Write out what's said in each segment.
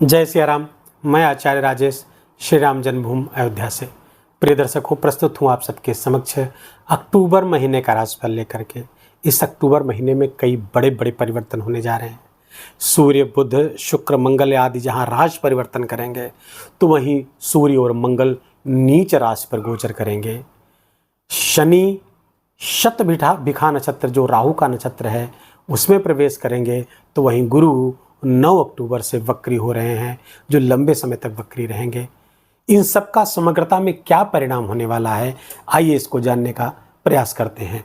जय सिया राम। मैं आचार्य राजेश श्री राम जन्मभूमि अयोध्या से प्रिय दर्शकों प्रस्तुत हूँ आप सबके समक्ष अक्टूबर महीने का राशिफल लेकर के। इस अक्टूबर महीने में कई बड़े बड़े परिवर्तन होने जा रहे हैं। सूर्य बुध शुक्र मंगल आदि जहाँ राशि परिवर्तन करेंगे तो वहीं सूर्य और मंगल नीच राशि पर गोचर करेंगे। शनि शतभिखा नक्षत्र जो राहु का नक्षत्र है उसमें प्रवेश करेंगे तो वहीं गुरु 9 अक्टूबर से वक्री हो रहे हैं, जो लंबे समय तक वक्री रहेंगे। इन सब का समग्रता में क्या परिणाम होने वाला है, आइए इसको जानने का प्रयास करते हैं।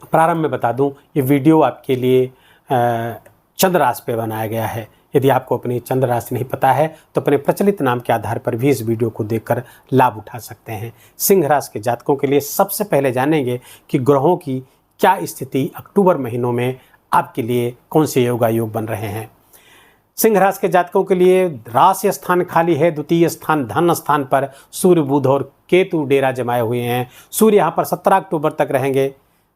प्रारंभ में बता दूं, ये वीडियो आपके लिए चंद्र राशि पे बनाया गया है। यदि आपको अपनी चंद्र राशि नहीं पता है तो अपने प्रचलित नाम के आधार पर भी इस वीडियो को देखकर लाभ उठा सकते हैं। सिंह राशि के जातकों के लिए सबसे पहले जानेंगे कि ग्रहों की क्या स्थिति अक्टूबर महीनों में आपके लिए कौन से योग बन रहे हैं। सिंह राशि के जातकों के लिए राशि स्थान खाली है। द्वितीय स्थान धन स्थान पर सूर्य बुध और केतु डेरा जमाए हुए हैं। सूर्य यहाँ पर 17 अक्टूबर तक रहेंगे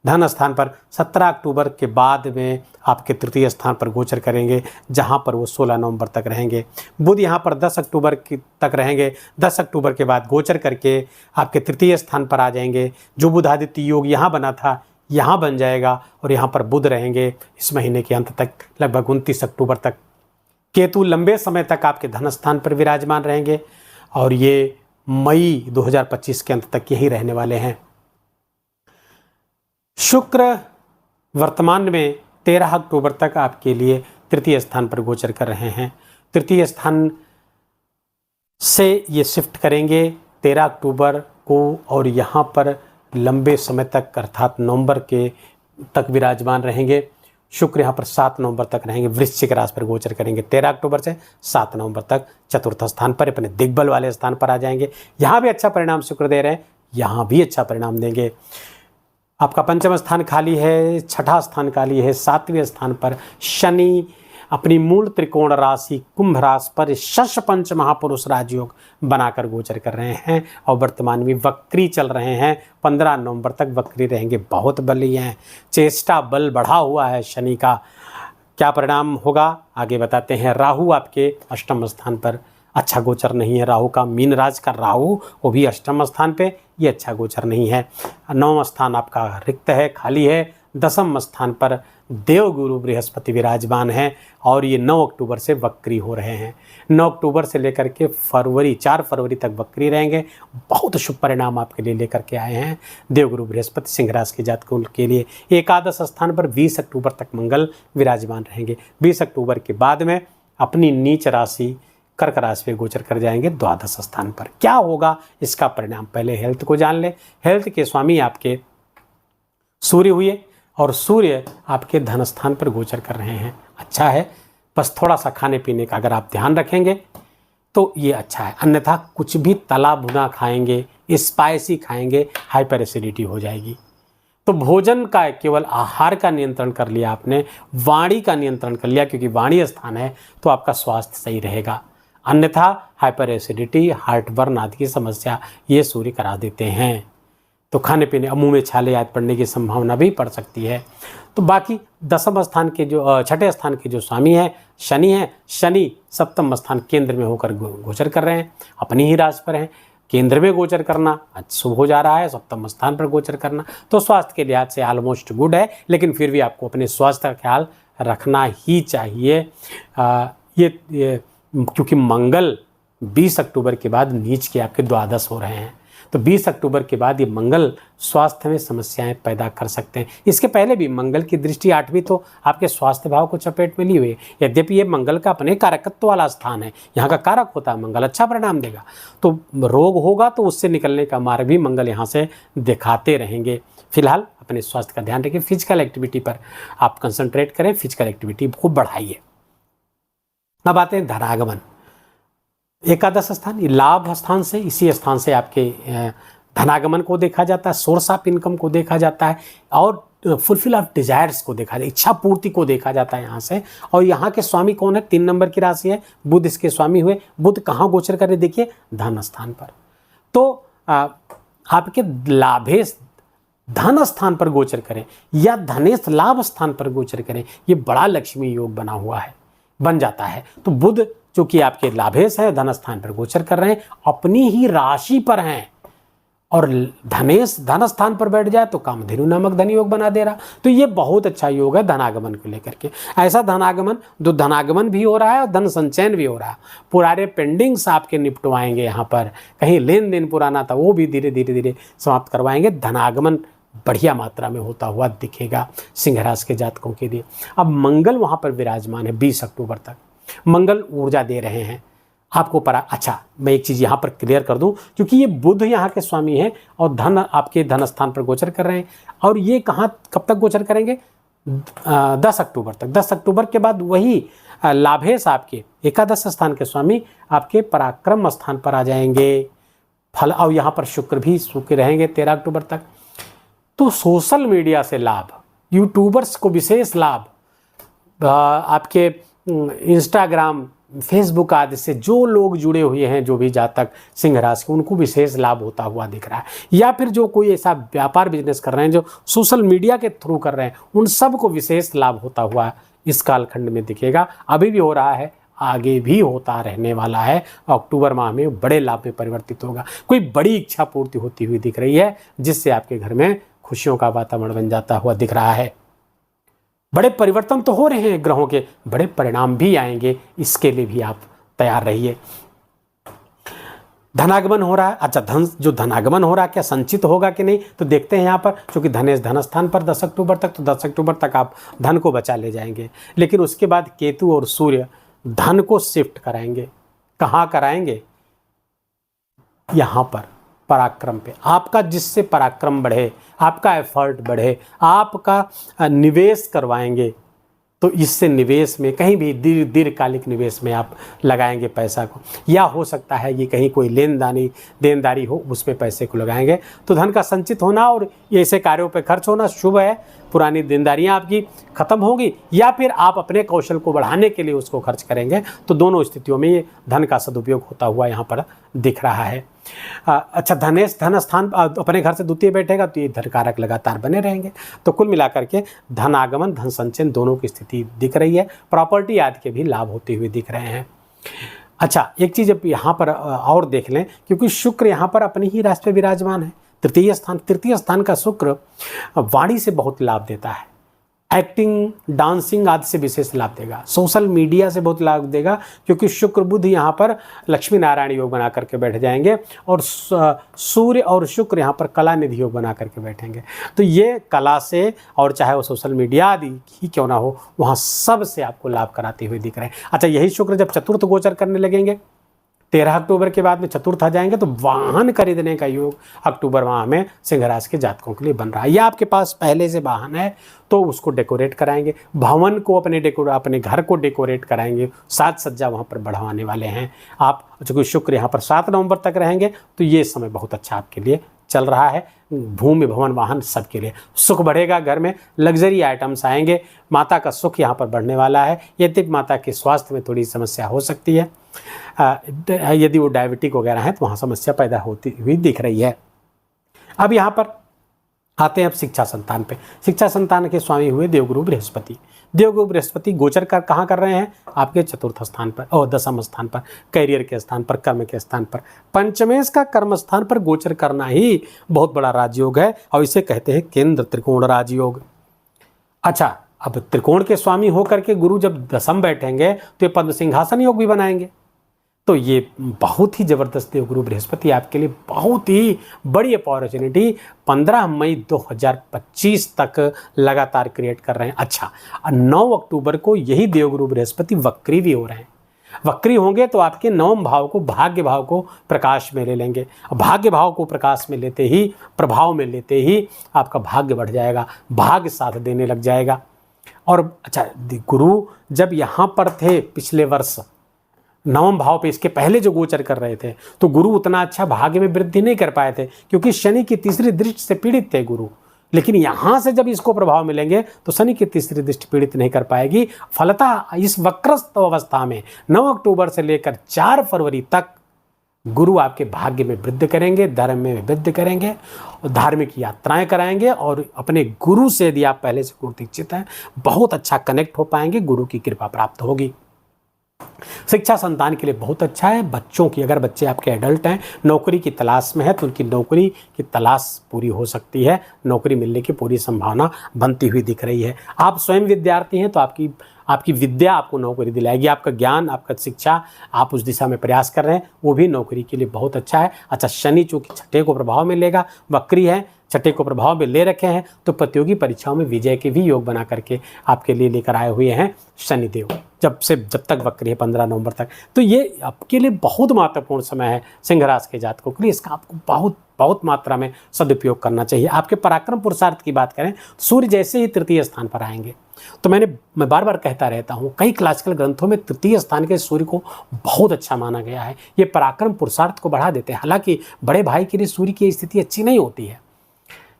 धन स्थान पर। 17 अक्टूबर के बाद में आपके तृतीय स्थान पर गोचर करेंगे, जहाँ पर वो 16 नवंबर तक रहेंगे। बुध यहाँ पर 10 अक्टूबर तक रहेंगे। 10 अक्टूबर के बाद गोचर करके आपके तृतीय स्थान पर आ जाएंगे। जो बुध आदित्य योग यहाँ बना था यहाँ बन जाएगा और यहाँ पर बुध रहेंगे इस महीने के अंत तक, लगभग 29 अक्टूबर तक। केतु लंबे समय तक आपके धन स्थान पर विराजमान रहेंगे और ये मई 2025 के अंत तक यही रहने वाले हैं। शुक्र वर्तमान में 13 अक्टूबर तक आपके लिए तृतीय स्थान पर गोचर कर रहे हैं। तृतीय स्थान से ये शिफ्ट करेंगे 13 अक्टूबर को और यहाँ पर लंबे समय तक अर्थात नवंबर के तक विराजमान रहेंगे। शुक्र यहाँ पर 7 नवंबर तक रहेंगे। वृश्चिक राशि पर गोचर करेंगे 13 अक्टूबर से 7 नवंबर तक। चतुर्थ स्थान पर अपने दिग्बल वाले स्थान पर आ जाएंगे। यहाँ भी अच्छा परिणाम शुक्र दे रहे हैं, यहाँ भी अच्छा परिणाम देंगे। आपका पंचम स्थान खाली है, छठा स्थान खाली है। 7वें स्थान पर शनि अपनी मूल त्रिकोण राशि कुंभ राशि पर शश पंच महापुरुष राजयोग बनाकर गोचर कर रहे हैं और वर्तमान में वक्री चल रहे हैं। 15 नवंबर तक वक्री रहेंगे। बहुत बली हैं, चेष्टा बल बढ़ा हुआ है शनि का। क्या परिणाम होगा आगे बताते हैं। राहु आपके अष्टम स्थान पर अच्छा गोचर नहीं है। राहु का मीन राज का राहु वो भी अष्टम स्थान पे, ये अच्छा गोचर नहीं है। 9वां स्थान आपका रिक्त है, खाली है। 10वें स्थान पर देवगुरु बृहस्पति विराजमान हैं और ये 9 अक्टूबर से वक्री हो रहे हैं। 9 अक्टूबर से लेकर के 4 फरवरी तक वक्री रहेंगे। बहुत शुभ परिणाम आपके लिए लेकर के आए हैं देवगुरु बृहस्पति सिंह राशि के जातकों के लिए। एकादश स्थान पर 20 अक्टूबर तक मंगल विराजमान रहेंगे। 20 अक्टूबर के बाद में अपनी नीच राशि कर्क राशि पे गोचर कर जाएंगे द्वादश स्थान पर। क्या होगा इसका परिणाम, पहले हेल्थ को जान ले। हेल्थ के स्वामी आपके सूर्य हुए और सूर्य आपके धन स्थान पर गोचर कर रहे हैं। अच्छा है, बस थोड़ा सा खाने पीने का अगर आप ध्यान रखेंगे तो ये अच्छा है। अन्यथा कुछ भी तला भुना खाएंगे, स्पाइसी खाएंगे, हाइपर एसिडिटी हो जाएगी। तो भोजन का केवल आहार का नियंत्रण कर लिया आपने, वाणी का नियंत्रण कर लिया, क्योंकि वाणी स्थान है तो आपका स्वास्थ्य सही रहेगा। अन्यथा हाइपर एसिडिटी, हार्ट बर्न आदि की समस्या ये सूर्य करा देते हैं। तो खाने पीने मुंह में छाले आदि पड़ने की संभावना भी पड़ सकती है। तो बाकी 10वें स्थान के जो छठे स्थान के जो स्वामी हैं शनि हैं, शनि 7वें स्थान केंद्र में होकर गोचर कर रहे हैं। अपनी ही राशि पर हैं, केंद्र में गोचर करना शुभ हो जा रहा है। 7वें स्थान पर गोचर करना तो स्वास्थ्य के लिहाज से ऑलमोस्ट गुड है, लेकिन फिर भी आपको अपने स्वास्थ्य का ख्याल रखना ही चाहिए। ये क्योंकि मंगल 20 अक्टूबर के बाद नीच के आपके द्वादश हो रहे हैं, तो 20 अक्टूबर के बाद ये मंगल स्वास्थ्य में समस्याएं पैदा कर सकते हैं। इसके पहले भी मंगल की दृष्टि 8वीं तो आपके स्वास्थ्य भाव को चपेट में ली हुई है। यद्यपि ये मंगल का अपने कारकत्व वाला स्थान है, यहाँ का कारक होता है मंगल, अच्छा परिणाम देगा। तो रोग होगा तो उससे निकलने का मार्ग भी मंगल यहाँ से दिखाते रहेंगे। फिलहाल अपने स्वास्थ्य का ध्यान रखिए, फिजिकल एक्टिविटी पर आप कंसंट्रेट करें, फिजिकल एक्टिविटी को बढ़ाइए। अब आते हैं धनागमन। एकादश स्थान लाभ स्थान से, इसी स्थान से आपके धनागमन को देखा जाता है, सोर्स ऑफ इनकम को देखा जाता है और फुलफिल ऑफ डिजायर्स को देखा जाए, इच्छा पूर्ति को देखा जाता है यहाँ से। और यहाँ के स्वामी कौन है? 3 नंबर की राशि है, बुध इसके स्वामी हुए। बुध कहाँ गोचर करे? देखिए धन स्थान पर। तो आपके लाभेश धन स्थान पर गोचर करें या धनेश लाभ स्थान पर गोचर करें, ये बड़ा लक्ष्मी योग बना हुआ है। बन जाता है। तो बुध जो कि आपके लाभेश है, धन स्थान पर गोचर कर रहे हैं, अपनी ही राशि पर हैं, और धनेश धन स्थान पर बैठ जाए तो कामधेनु नामक धन योग बना दे रहा। तो ये बहुत अच्छा योग है धनागमन को लेकर के। ऐसा धनागमन, जो धनागमन भी हो रहा है और धन संचयन भी हो रहा है, पुराने पेंडिंग्स आपके निपटवाएंगे। यहाँ पर कहीं लेन देन पुराना था वो भी धीरे धीरे धीरे समाप्त करवाएंगे। धनागमन बढ़िया मात्रा में होता हुआ दिखेगा सिंह राशि के जातकों के लिए। अब मंगल वहाँ पर विराजमान है 20 अक्टूबर तक, मंगल ऊर्जा दे रहे हैं आपको अच्छा, मैं एक चीज़ यहाँ पर क्लियर कर दूं, क्योंकि ये बुध यहाँ के स्वामी हैं और धन आपके धन स्थान पर गोचर कर रहे हैं। और ये कहाँ कब तक गोचर करेंगे? 10 अक्टूबर तक। 10 अक्टूबर के बाद वही लाभेश आपके एकादश स्थान के स्वामी आपके पराक्रम स्थान पर आ जाएंगे फल, और यहाँ पर शुक्र भी सूखे रहेंगे 13 अक्टूबर तक। तो सोशल मीडिया से लाभ, यूट्यूबर्स को विशेष लाभ, आपके इंस्टाग्राम, फेसबुक आदि से जो लोग जुड़े हुए हैं, जो भी जातक सिंह राशि के, उनको विशेष लाभ होता हुआ दिख रहा है। या फिर जो कोई ऐसा व्यापार बिजनेस कर रहे हैं जो सोशल मीडिया के थ्रू कर रहे हैं, उन सब को विशेष लाभ होता हुआ इस कालखंड में दिखेगा। अभी भी हो रहा है, आगे भी होता रहने वाला है। अक्टूबर माह में बड़े लाभ में परिवर्तित होगा। कोई बड़ी इच्छा पूर्ति होती हुई दिख रही है, जिससे आपके घर में खुशियों का वातावरण बन जाता हुआ दिख रहा है। बड़े परिवर्तन तो हो रहे हैं ग्रहों के, बड़े परिणाम भी आएंगे, इसके लिए भी आप तैयार रहिए। धनागमन हो रहा है। अच्छा, धन जो धनागमन हो रहा है क्या संचित होगा कि नहीं, तो देखते हैं यहाँ पर। क्योंकि धनेश धन स्थान पर 10 अक्टूबर तक, तो 10 अक्टूबर तक आप धन को बचा ले जाएंगे। लेकिन उसके बाद केतु और सूर्य धन को शिफ्ट कराएंगे। कहाँ कराएंगे? यहाँ पर पराक्रम पे। आपका जिससे पराक्रम बढ़े, आपका एफर्ट बढ़े, आपका निवेश करवाएंगे। तो इससे निवेश में कहीं भी दीर्घकालिक निवेश में आप लगाएंगे पैसा को, या हो सकता है ये कहीं कोई देनदारी हो, उसमें पैसे को लगाएंगे। तो धन का संचित होना और ऐसे कार्यों पे खर्च होना शुभ है। पुरानी देनदारियां आपकी खत्म होगी, या फिर आप अपने कौशल को बढ़ाने के लिए उसको खर्च करेंगे। तो दोनों स्थितियों में ये धन का सदुपयोग होता हुआ यहाँ पर दिख रहा है। अच्छा, धनेश धन स्थान अपने घर से द्वितीय बैठेगा, तो ये धन कारक लगातार बने रहेंगे। तो कुल मिलाकर के धन आगमन, धन संचयन दोनों की स्थिति दिख रही है। प्रॉपर्टी आदि के भी लाभ होते हुए दिख रहे हैं। अच्छा, एक चीज़ अब यहाँ पर और देख लें, क्योंकि शुक्र यहाँ पर अपनी ही राशि पे विराजमान है। तृतीय स्थान का शुक्र वाणी से बहुत लाभ देता है। एक्टिंग, डांसिंग आदि से विशेष लाभ देगा। सोशल मीडिया से बहुत लाभ देगा, क्योंकि शुक्र बुध यहाँ पर लक्ष्मी नारायण योग बना करके बैठ जाएंगे, और सूर्य और शुक्र यहाँ पर कला निधि योग बना करके बैठेंगे। तो ये कला से, और चाहे वो सोशल मीडिया आदि ही क्यों ना हो, वहाँ सब से आपको लाभ कराते हुए दिख रहे हैं। अच्छा, यही शुक्र जब चतुर्थ गोचर करने लगेंगे 13 अक्टूबर के बाद में चतुर्थ आ जाएंगे, तो वाहन खरीदने का योग अक्टूबर माह में सिंह राशि के जातकों के लिए बन रहा है। या आपके पास पहले से वाहन है तो उसको डेकोरेट कराएंगे, भवन को अपने घर को डेकोरेट कराएंगे, साज सज्जा वहाँ पर बढ़ाने वाले हैं आप। चूँकि शुक्र यहाँ पर 7 नवंबर तक रहेंगे, तो ये समय बहुत अच्छा आपके लिए चल रहा है। भूमि, भवन, वाहन सबके लिए सुख बढ़ेगा। घर में लग्जरी आइटम्स आएंगे। माता का सुख यहाँ पर बढ़ने वाला है। यदि माता के स्वास्थ्य में थोड़ी समस्या हो सकती है, यदि वो डायबिटिक वगैरह है, तो वहाँ समस्या पैदा होती हुई दिख रही है। अब यहाँ पर आते हैं अब शिक्षा संतान पे। शिक्षा संतान के स्वामी हुए देवगुरु बृहस्पति। देवगुरु बृहस्पति गोचर कहाँ कर रहे हैं? आपके चतुर्थ स्थान पर और दशम स्थान पर, करियर के स्थान पर, कर्म के स्थान पर। पंचमेश का कर्म स्थान पर गोचर करना ही बहुत बड़ा राजयोग है, और इसे कहते हैं केंद्र त्रिकोण राजयोग। अच्छा, अब त्रिकोण के स्वामी होकर के गुरु जब दशम बैठेंगे, तो ये पद्म सिंहासन योग भी बनाएंगे। तो ये बहुत ही ज़बरदस्त देवगुरु बृहस्पति आपके लिए बहुत ही बड़ी अपॉर्चुनिटी 15 मई 2025 तक लगातार क्रिएट कर रहे हैं। अच्छा, 9 अक्टूबर को यही देवगुरु बृहस्पति वक्री भी हो रहे हैं। वक्री होंगे तो आपके नवम भाव को, भाग्य भाव को प्रकाश में ले लेंगे। भाग्य भाव को प्रकाश में लेते ही, प्रभाव में लेते ही आपका भाग्य बढ़ जाएगा, भाग्य साथ देने लग जाएगा। और अच्छा, गुरु जब यहाँ पर थे पिछले वर्ष नवम भाव पे, इसके पहले जो गोचर कर रहे थे, तो गुरु उतना अच्छा भाग्य में वृद्धि नहीं कर पाए थे, क्योंकि शनि की तीसरी दृष्टि से पीड़ित थे गुरु। लेकिन यहाँ से जब इसको प्रभाव मिलेंगे, तो शनि की तीसरी दृष्टि पीड़ित नहीं कर पाएगी। फलतः इस वक्रस्थ अवस्था में 9 अक्टूबर से लेकर 4 फरवरी तक गुरु आपके भाग्य में वृद्धि करेंगे, धर्म में वृद्धि करेंगे, और धार्मिक यात्राएं कराएंगे। और अपने गुरु से यदि आप पहले से गुरु दीक्षित हैं, बहुत अच्छा कनेक्ट हो पाएंगे, गुरु की कृपा प्राप्त होगी। शिक्षा संतान के लिए बहुत अच्छा है। बच्चों की, अगर बच्चे आपके एडल्ट हैं, नौकरी की तलाश में है, तो उनकी नौकरी की तलाश पूरी हो सकती है। नौकरी मिलने की पूरी संभावना बनती हुई दिख रही है। आप स्वयं विद्यार्थी हैं तो आपकी विद्या आपको नौकरी दिलाएगी। आपका ज्ञान, आपका शिक्षा, आप उस दिशा में प्रयास कर रहे हैं, वो भी नौकरी के लिए बहुत अच्छा है। अच्छा, शनि चूँकि छठे को प्रभाव में लेगा, वक्री है, छठे को प्रभाव में ले रखे हैं, तो प्रतियोगी परीक्षाओं में विजय के भी योग बना करके आपके लिए लेकर आए हुए हैं शनिदेव, जब तक वक्री है 15 नवंबर तक। तो ये आपके लिए बहुत महत्वपूर्ण समय है सिंह राशि के जातकों के लिए। इसका आपको बहुत मात्रा में सदुपयोग करना चाहिए। आपके पराक्रम पुरुषार्थ की बात करें, सूर्य जैसे ही तृतीय स्थान पर आएंगे, तो मैं बार बार कहता रहता हूँ, कई क्लासिकल ग्रंथों में तृतीय स्थान के सूर्य को बहुत अच्छा माना गया है। ये पराक्रम पुरुषार्थ को बढ़ा देते हैं। हालांकि बड़े भाई के लिए सूर्य की स्थिति अच्छी नहीं होती है,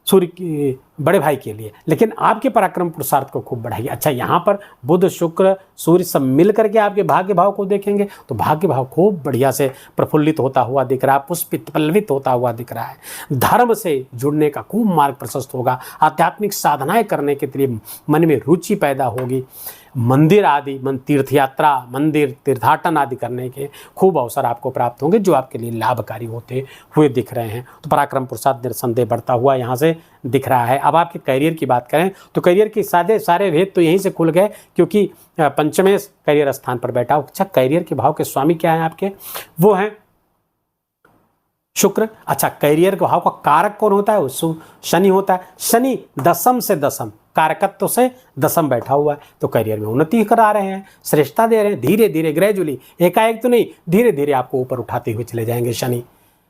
सूर्य की बड़े भाई के लिए, लेकिन आपके पराक्रम पुरुषार्थ को खूब बढ़ाइए। अच्छा, यहाँ पर बुध, शुक्र, सूर्य सब मिल करके आपके भाग्य भाव को देखेंगे तो भाग्य भाव खूब बढ़िया से प्रफुल्लित होता हुआ दिख रहा है, पुष्पित पल्लवित होता हुआ दिख रहा है। धर्म से जुड़ने का खूब मार्ग प्रशस्त होगा। आध्यात्मिक साधनाएं करने के लिए मन में रुचि पैदा होगी। मंदिर आदि, तीर्थ यात्रा, मंदिर तीर्थाटन आदि करने के खूब अवसर आपको प्राप्त होंगे, जो आपके लिए लाभकारी होते हुए दिख रहे हैं। तो पराक्रम पुरुषार्थ निरसंदेह बढ़ता हुआ यहाँ से दिख रहा है। अब आपके करियर की बात करें तो करियर के सारे भेद तो यहीं से खुल गए, क्योंकि पंचमें करियर स्थान पर बैठा हो। अच्छा, करियर के भाव के स्वामी क्या हैं आपके? वो हैं शुक्र। अच्छा, करियर के भाव का कारक कौन होता है? वो शनि होता है। शनि दशम से दशम कारकत्व से दशम बैठा हुआ है, तो करियर में उन्नति करा रहे हैं, श्रेष्ठता दे रहे हैं। धीरे धीरे, ग्रेजुअली, एकाएक तो नहीं, धीरे धीरे आपको ऊपर उठाते हुए चले जाएंगे शनि,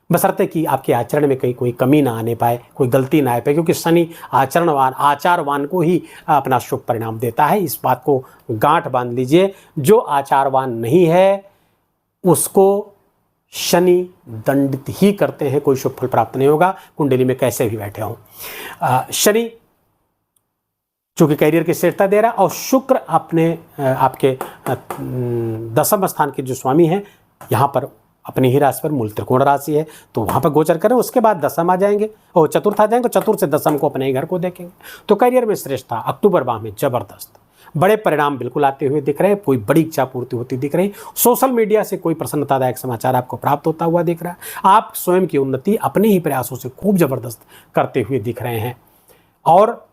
बशर्ते कि आपके आचरण में कहीं कोई कमी ना आने पाए, कोई गलती ना आ पाए, क्योंकि शनि आचारवान को ही अपना शुभ परिणाम देता है। इस बात को गांठ बांध लीजिए। जो आचारवान नहीं है उसको शनि दंडित ही करते हैं, कोई शुभ फल प्राप्त नहीं होगा, कुंडली में कैसे भी बैठे हों। शनि चूँकि कैरियर की श्रेष्ठता दे रहा है, और शुक्र आपके दशम स्थान के जो स्वामी हैं, यहाँ पर अपनी ही राशि पर मूल त्रिकोण राशि है, तो वहाँ पर गोचर करें। उसके बाद दशम आ जाएंगे और चतुर्थ आ जाएंगे, तो चतुर्थ से दशम को अपने ही घर को देखेंगे। तो कैरियर में श्रेष्ठता अक्टूबर माह में जबरदस्त बड़े परिणाम बिल्कुल आते हुए दिख रहे हैं। कोई बड़ी इच्छा पूर्ति होती दिख रही। सोशल मीडिया से कोई प्रसन्नतादायक समाचार आपको प्राप्त होता हुआ दिख रहा है। आप स्वयं की उन्नति अपने ही प्रयासों से खूब जबरदस्त करते हुए दिख रहे हैं, और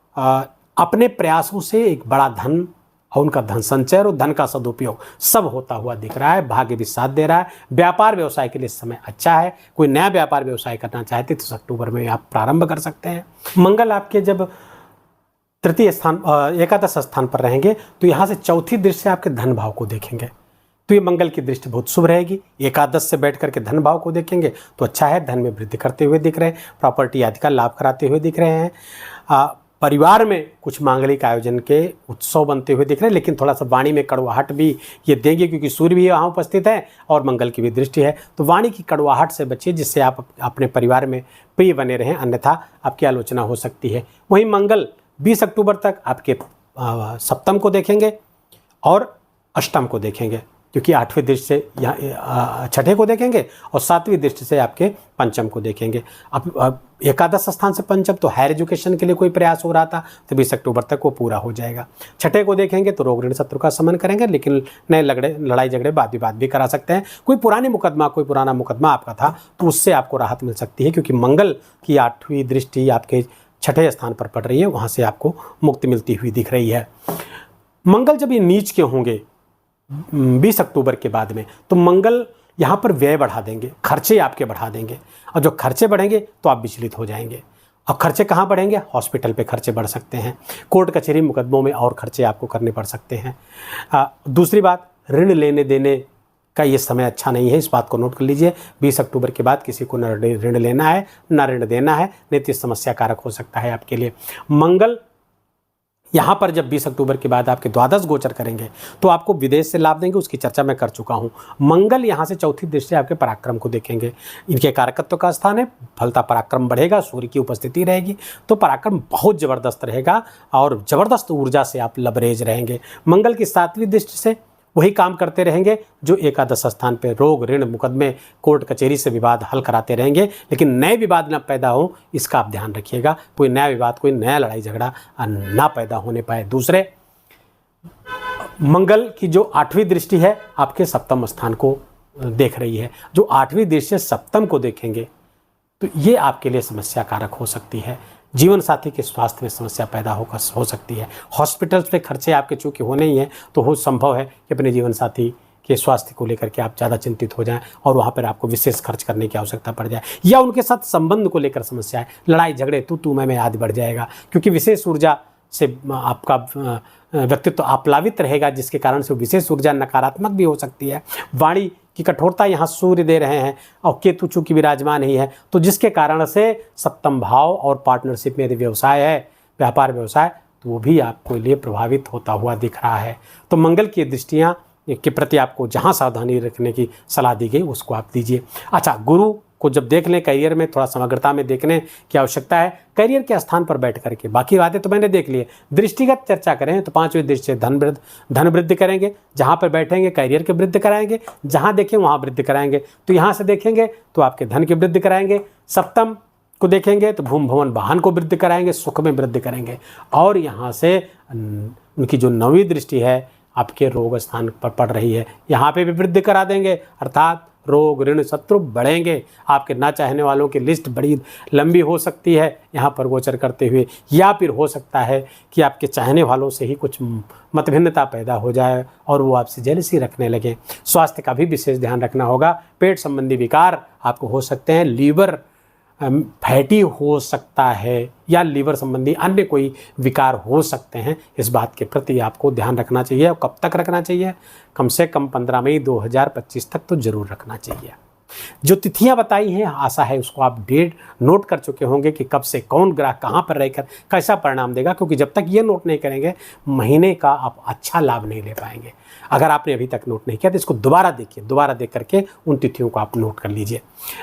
अपने प्रयासों से एक बड़ा धन और उनका धन संचय और धन का सदुपयोग सब होता हुआ दिख रहा है। भाग्य भी साथ दे रहा है। व्यापार व्यवसाय के लिए समय अच्छा है। कोई नया व्यापार व्यवसाय करना चाहते तो अक्टूबर में आप प्रारंभ कर सकते हैं। मंगल आपके जब तृतीय स्थान, एकादश स्थान पर रहेंगे, तो यहाँ से चौथी दृष्टि से आपके धन भाव को देखेंगे, तो ये मंगल की दृष्टि बहुत शुभ रहेगी। एकादश से बैठ करके धन भाव को देखेंगे तो अच्छा है, धन में वृद्धि करते हुए दिख रहे हैं, प्रॉपर्टी आदि का लाभ कराते हुए दिख रहे हैं। परिवार में कुछ मांगलिक आयोजन के उत्सव बनते हुए दिख रहे हैं, लेकिन थोड़ा सा वाणी में कड़वाहट भी ये देंगे, क्योंकि सूर्य भी यहाँ उपस्थित है और मंगल की भी दृष्टि है। तो वाणी की कड़वाहट से बचिए, जिससे आप अपने परिवार में प्रिय बने रहें, अन्यथा आपकी आलोचना हो सकती है। वहीं मंगल 20 अक्टूबर तक आपके सप्तम को देखेंगे और अष्टम को देखेंगे, क्योंकि 8वीं दृष्टि से यहाँ छठे को देखेंगे और 7वीं दृष्टि से आपके पंचम को देखेंगे। अब एकादश स्थान से पंचम, तो हायर एजुकेशन के लिए कोई प्रयास हो रहा था तो 20 अक्टूबर तक वो पूरा हो जाएगा। छठे को देखेंगे तो रोग ऋण शत्रु का शमन करेंगे, लेकिन नए लड़ाई झगड़े वाद विवाद भी करा सकते हैं। कोई पुराना मुकदमा आपका था तो उससे आपको राहत मिल सकती है, क्योंकि मंगल की 8वीं दृष्टि आपके छठे स्थान पर पड़ रही है, वहाँ से आपको मुक्ति मिलती हुई दिख रही है। मंगल जब ये नीच के होंगे 20 अक्टूबर के बाद में, तो मंगल यहाँ पर व्यय बढ़ा देंगे, खर्चे आपके बढ़ा देंगे, और जो खर्चे बढ़ेंगे तो आप विचलित हो जाएंगे। और खर्चे कहाँ बढ़ेंगे? हॉस्पिटल पे खर्चे बढ़ सकते हैं, कोर्ट कचहरी मुकदमों में और खर्चे आपको करने पड़ सकते हैं। दूसरी बात, ऋण लेने देने का ये समय अच्छा नहीं है, इस बात को नोट कर लीजिए। 20 अक्टूबर के बाद किसी को न ऋण लेना है न ऋण देना है, नहीं तो समस्या कारक हो सकता है आपके लिए। मंगल यहाँ पर जब 20 अक्टूबर के बाद आपके द्वादश गोचर करेंगे तो आपको विदेश से लाभ देंगे, उसकी चर्चा मैं कर चुका हूँ। मंगल यहाँ से चौथी दृष्टि से आपके पराक्रम को देखेंगे, इनके कारकत्व का स्थान है, फलता पराक्रम बढ़ेगा, सूर्य की उपस्थिति रहेगी, तो पराक्रम बहुत जबरदस्त रहेगा और जबरदस्त ऊर्जा से आप लबरेज रहेंगे। मंगल की 7वीं दृष्टि से वही काम करते रहेंगे जो एकादश स्थान पे रोग ऋण मुकदमे कोर्ट कचहरी से विवाद हल कराते रहेंगे, लेकिन नए विवाद न पैदा हो इसका आप ध्यान रखिएगा। कोई नया विवाद, कोई नया लड़ाई झगड़ा ना पैदा होने पाए। दूसरे, मंगल की जो 8वीं दृष्टि है आपके सप्तम स्थान को देख रही है। जो 8वीं दृष्टि सप्तम को देखेंगे तो ये आपके लिए समस्या कारक हो सकती है। जीवन साथी के स्वास्थ्य में समस्या पैदा हो सकती है। हॉस्पिटल्स पे खर्चे आपके चूँकि होने ही हैं तो हो संभव है कि अपने जीवन साथी के स्वास्थ्य को लेकर के आप ज़्यादा चिंतित हो जाएं और वहाँ पर आपको विशेष खर्च करने की आवश्यकता पड़ जाए, या उनके साथ संबंध को लेकर समस्या है, लड़ाई झगड़े तू मैं आदि बढ़ जाएगा, क्योंकि विशेष ऊर्जा से आपका व्यक्तित्व आप्लावित रहेगा, जिसके कारण से विशेष ऊर्जा नकारात्मक भी हो सकती है। वाणी की कठोरता यहाँ सूर्य दे रहे हैं और केतु चूँकि विराजमान ही है, तो जिसके कारण से सप्तम भाव और पार्टनरशिप में यदि व्यवसाय है, व्यापार व्यवसाय, तो वो भी आपको लिए प्रभावित होता हुआ दिख रहा है। तो मंगल की दृष्टियाँ के प्रति आपको जहाँ सावधानी रखने की सलाह दी गई उसको आप दीजिए। अच्छा, गुरु को जब देख लें करियर में थोड़ा समग्रता में देखने की आवश्यकता है। करियर के स्थान पर बैठ करके बाकी बातें तो मैंने देख ली है, दृष्टिगत चर्चा करें तो 5वीं दृष्टि से धन वृद्धि करेंगे, जहाँ पर बैठेंगे करियर की वृद्धि कराएंगे, जहाँ देखें वहाँ वृद्धि कराएंगे। तो यहाँ से देखेंगे तो आपके धन की वृद्धि कराएंगे, सप्तम को देखेंगे तो भूमि भवन वाहन को वृद्धि कराएंगे, सुख में वृद्धि करेंगे। और यहाँ से उनकी जो 9वीं दृष्टि है आपके रोग स्थान पर पड़ रही है, यहाँ पे भी वृद्धि करा देंगे, अर्थात रोग ऋण शत्रु बढ़ेंगे। आपके ना चाहने वालों की लिस्ट बड़ी लंबी हो सकती है यहाँ पर गोचर करते हुए, या फिर हो सकता है कि आपके चाहने वालों से ही कुछ मतभिन्नता पैदा हो जाए और वो आपसे जेलसी रखने लगे। स्वास्थ्य का भी विशेष ध्यान रखना होगा। पेट संबंधी विकार आपको हो सकते हैं, लीवर फैटी हो सकता है या लीवर संबंधी अन्य कोई विकार हो सकते हैं। इस बात के प्रति आपको ध्यान रखना चाहिए। और कब तक रखना चाहिए? कम से कम 15 मई 2025 तक तो जरूर रखना चाहिए। जो तिथियां बताई हैं, आशा है उसको आप डेट नोट कर चुके होंगे कि कब से कौन ग्रह कहाँ पर रहकर कैसा परिणाम देगा, क्योंकि जब तक ये नोट नहीं करेंगे महीने का आप अच्छा लाभ नहीं ले पाएंगे। अगर आपने अभी तक नोट नहीं किया तो इसको दोबारा देखिए, दोबारा देख करके उन तिथियों को आप नोट कर लीजिए।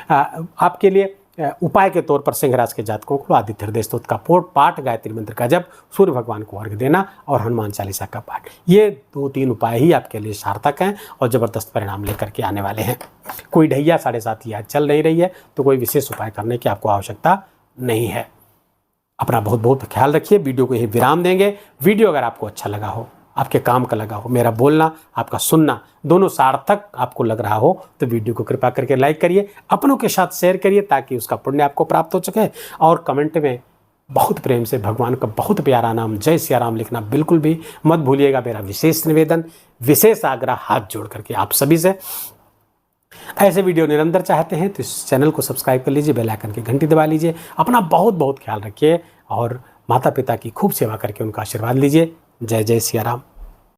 आपके लिए उपाय के तौर पर सिंह राशि के जातकों को आदित्य हृदय स्तोत्र का पाठ, गायत्री मंत्र का जप, सूर्य भगवान को अर्घ्य देना और हनुमान चालीसा का पाठ, ये 2-3 उपाय ही आपके लिए सार्थक हैं और ज़बरदस्त परिणाम लेकर के आने वाले हैं। कोई ढैया 7.5 याद चल नहीं रही है तो कोई विशेष उपाय करने की आपको आवश्यकता नहीं है। अपना बहुत बहुत ख्याल रखिए। वीडियो को यही विराम देंगे। वीडियो अगर आपको अच्छा लगा हो, आपके काम का लगा हो, मेरा बोलना आपका सुनना दोनों सार्थक आपको लग रहा हो, तो वीडियो को कृपा करके लाइक करिए, अपनों के साथ शेयर करिए ताकि उसका पुण्य आपको प्राप्त हो सके। और कमेंट में बहुत प्रेम से भगवान का बहुत प्यारा नाम जय सिया राम लिखना बिल्कुल भी मत भूलिएगा। मेरा विशेष निवेदन, विशेष आग्रह हाथ जोड़ करके आप सभी से। ऐसे वीडियो निरंतर चाहते हैं तो इस चैनल को सब्सक्राइब कर लीजिए, बेल आइकन की घंटी दबा लीजिए। अपना बहुत बहुत ख्याल रखिए और माता पिता की खूब सेवा करके उनका आशीर्वाद लीजिए। जय जय सिया राम।